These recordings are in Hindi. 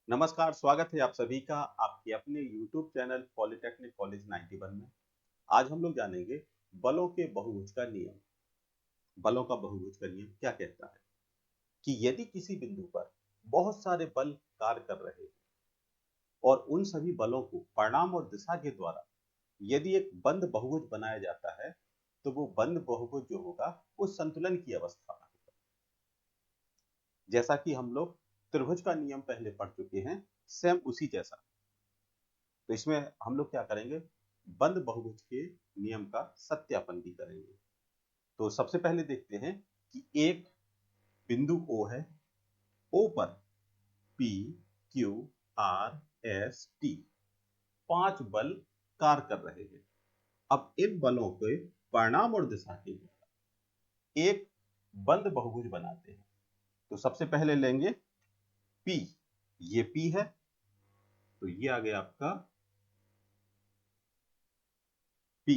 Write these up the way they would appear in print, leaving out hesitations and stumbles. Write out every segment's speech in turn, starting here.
नमस्कार, स्वागत है आप सभी का आपके अपने YouTube चैनल पॉलिटेक्निक कॉलेज 91 में। आज हम लोग जानेंगे बलों के बहुभुज का नियम। बलों का बहुभुज का नियम क्या कहता है कि यदि किसी बिंदु पर बहुत सारे बल कार्य कर रहे हैं और उन सभी बलों को परिणाम और दिशा के द्वारा यदि एक बंद बहुभुज बनाया जाता है, तो वो बंद बहुभुज जो होगा वो संतुलन की अवस्था में होगा। जैसा कि हम लोग त्रिभुज का नियम पहले पढ़ चुके हैं, सेम उसी जैसा। तो इसमें हम लोग क्या करेंगे, बंद बहुभुज के नियम का सत्यापन भी करेंगे। तो सबसे पहले देखते हैं कि एक बिंदु O है, O पर P, Q, R, S, T 5 बल कार्य कर रहे हैं। अब इन बलों के परिणाम और दिशा के द्वारा एक बंद बहुभुज बनाते हैं। तो सबसे पहले लेंगे P, ये P है, तो ये आ गया आपका P,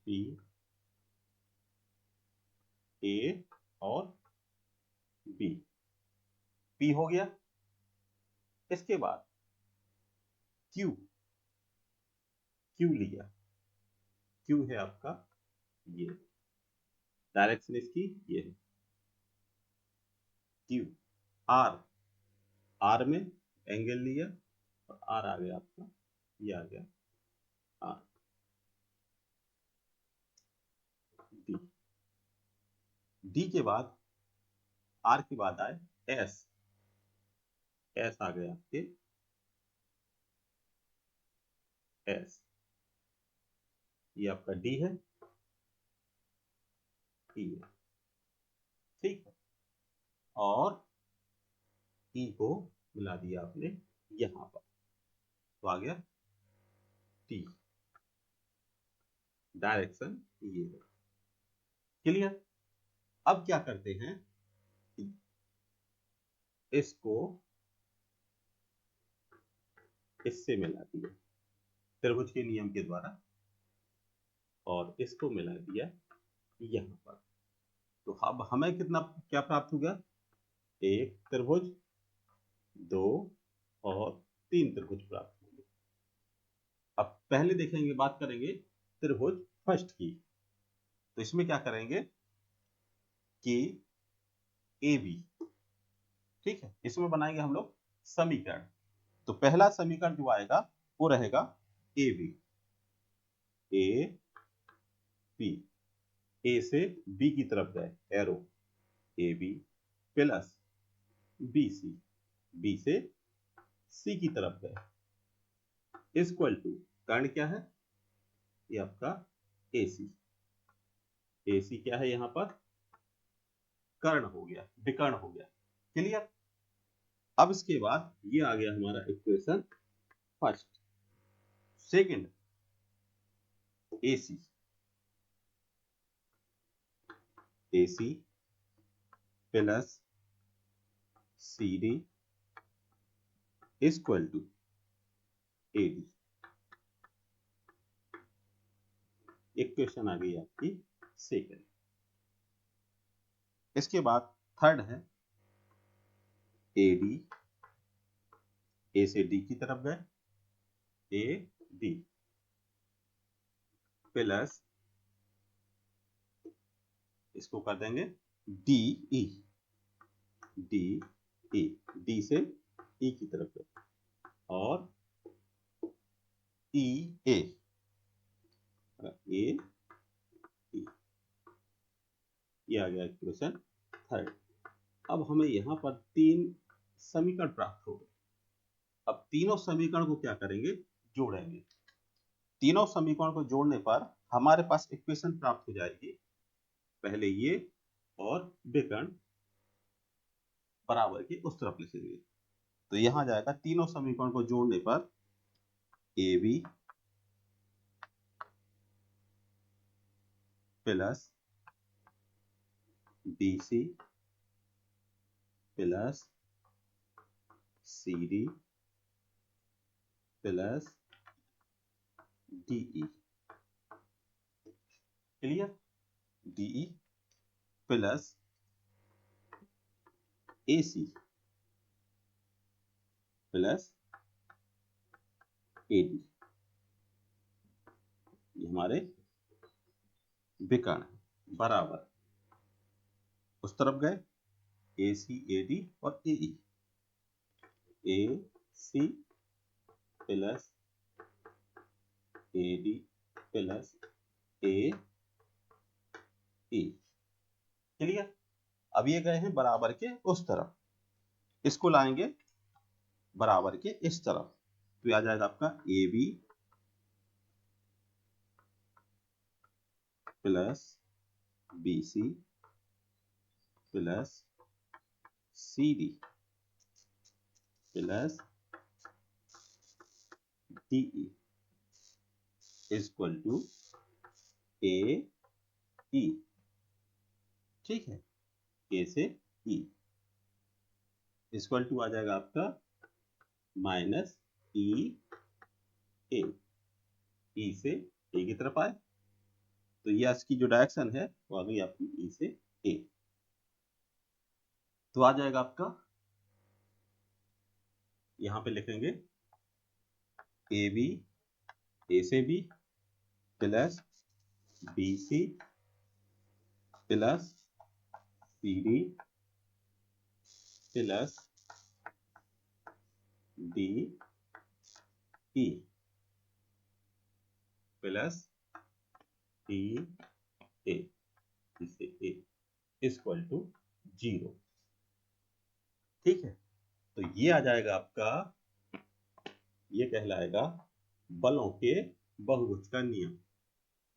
P, A और B, P हो गया। इसके बाद Q, Q लिया, Q है आपका ये, डायरेक्शन इसकी ये है। Q, R, R में एंगल लिया और R आ गया आपका, ये आ गया R, D, D के बाद R के बाद आए S, S आ गया आपके S, ये आपका D है, E है, ठीक है। और E को मिला दिया आपने यहां पर, तो आ गया T, डायरेक्शन ये है। क्लियर। अब क्या करते हैं, इसको इससे मिला दिया त्रिभुज के नियम के द्वारा और इसको मिला दिया यहां पर। तो अब हमें कितना क्या प्राप्त होगा, एक त्रिभुज, दो और तीन त्रिभुज प्राप्त होंगे। अब पहले देखेंगे, बात करेंगे त्रिभुज फर्स्ट की। तो इसमें क्या करेंगे कि ए बी, ठीक है, इसमें बनाएंगे हम लोग समीकरण। तो पहला समीकरण जो आएगा वो रहेगा ए बी, ए बी, ए से बी की तरफ गए arrow, A B plus B C, B से सी की तरफ गए, इक्वल टू कर्ण क्या है, ये आपका ए सी, ए सी क्या है यहाँ पर, कर्ण हो गया, विकर्ण हो गया। क्लियर। अब इसके बाद ये आ गया हमारा equation first. Second A C, A C plus C D equal to A D, equation आ गई आपकी सेकंड। इसके बाद थर्ड है ए डी, ए से डी की तरफ गए, ए डी प्लस इसको कर देंगे D E, D E, D से ई की तरफ गए और ई ए, ए ई, ये आ गया इक्वेशन थर्ड। अब हमें यहाँ पर तीन समीकरण प्राप्त हो गए। अब तीनों समीकरण को क्या करेंगे, जोड़ेंगे। तीनों समीकरण को जोड़ने पर हमारे पास इक्वेशन प्राप्त हो जाएगी, पहले ये और विकर्ण बराबर के उस तरफ लिखेंगे। तो यहां जाएगा, तीनों समीकरण को जोड़ने पर A B plus B C plus C D plus DE, clear, DE plus A C plus AD, ये हमारे विकर्ण है, बराबर उस तरफ गए AC AD और AE, AC plus AD plus AE, clear. अब ये गए हैं बराबर के उस तरफ, इसको लाएंगे बराबर के इस तरफ, तो आ जाएगा आपका AB plus BC plus CD plus DE equal to AE, ठीक है, A से E इक्वल टू आ जाएगा आपका माइनस EA, E से A की तरफ आए, तो ये इसकी जो डायरेक्शन है वो आ गई आपकी E से A, तो आ जाएगा आपका, यहां पे लिखेंगे AB A से B plus BC plus CD plus DE plus EA, इसे A इक्वल टू 0, ठीक है। तो ये आ जाएगा आपका, ये कहलाएगा बलों के बहुभुज का नियम।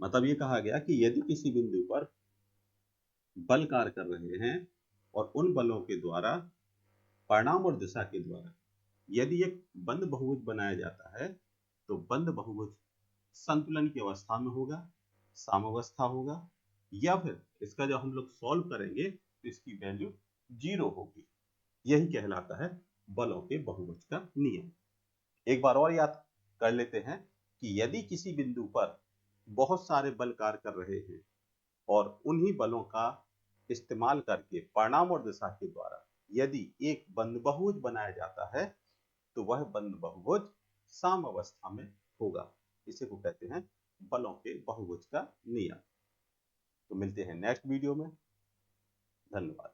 मतलब ये कहा गया कि यदि किसी बिंदु पर बल कार्य कर रहे हैं और उन बलों के द्वारा परिणाम और दिशा के द्वारा यदि एक बंद बहुभुज बनाया जाता है, तो बंद बहुभुज संतुलन की अवस्था में होगा, साम्यावस्था होगा, या फिर इसका जब हम लोग सॉल्व करेंगे तो इसकी वैल्यू 0 होगी। यही कहलाता है बलों के बहुभुज का नियम। एक बार और याद कर लेते हैं कि यदि किसी बिंदु पर बहुत सारे बल कार्य कर रहे हैं और उन्हीं बलों का इस्तेमाल करके परिणाम और दिशा के द्वारा यदि एक बंद बहुभुज बनाया जाता है, तो वह बंद बहुभुज साम्यावस्था में होगा। इसे को कहते हैं बलों के बहुभुज का नियम। तो मिलते हैं नेक्स्ट वीडियो में, धन्यवाद।